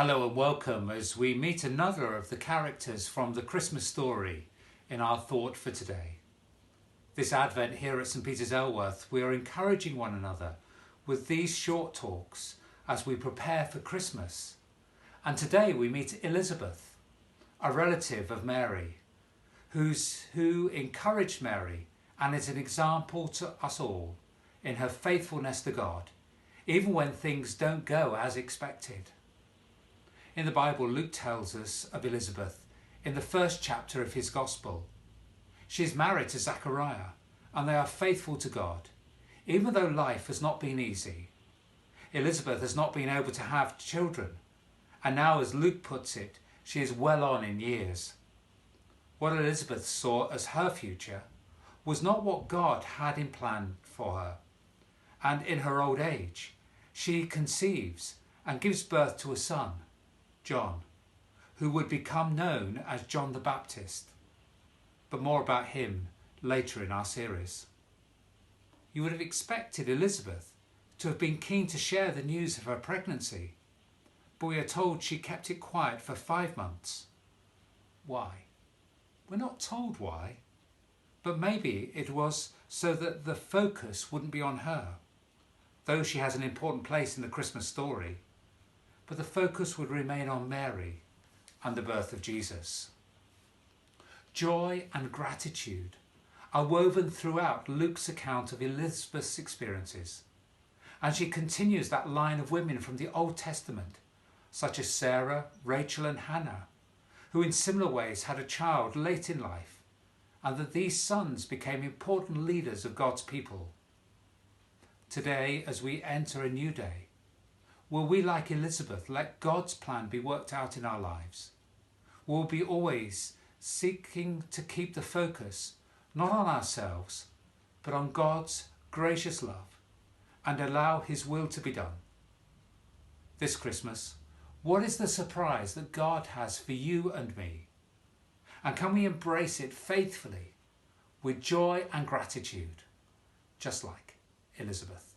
Hello and welcome as we meet another of the characters from the Christmas story in our thought for today. This Advent here at St Peter's Elworth, we are encouraging one another with these short talks as we prepare for Christmas. And today we meet Elizabeth, a relative of Mary, who encouraged Mary and is an example to us all in her faithfulness to God, even when things don't go as expected. In the Bible, Luke tells us of Elizabeth in the first chapter of his Gospel. She is married to Zachariah and they are faithful to God, even though life has not been easy. Elizabeth has not been able to have children, and now, as Luke puts it, she is well on in years. What Elizabeth saw as her future was not what God had in plan for her, and in her old age, she conceives and gives birth to a son, John, who would become known as John the Baptist. But more about him later in our series. You would have expected Elizabeth to have been keen to share the news of her pregnancy, but we are told she kept it quiet for 5 months. Why? We're not told why, but maybe it was so that the focus wouldn't be on her, though she has an important place in the Christmas story. But the focus would remain on Mary and the birth of Jesus. Joy and gratitude are woven throughout Luke's account of Elizabeth's experiences, and she continues that line of women from the Old Testament, such as Sarah, Rachel and Hannah, who in similar ways had a child late in life, and that these sons became important leaders of God's people. Today, as we enter a new day, will we, like Elizabeth, let God's plan be worked out in our lives? Will we be always seeking to keep the focus not on ourselves, but on God's gracious love, and allow His will to be done? This Christmas, what is the surprise that God has for you and me? And can we embrace it faithfully, with joy and gratitude, just like Elizabeth?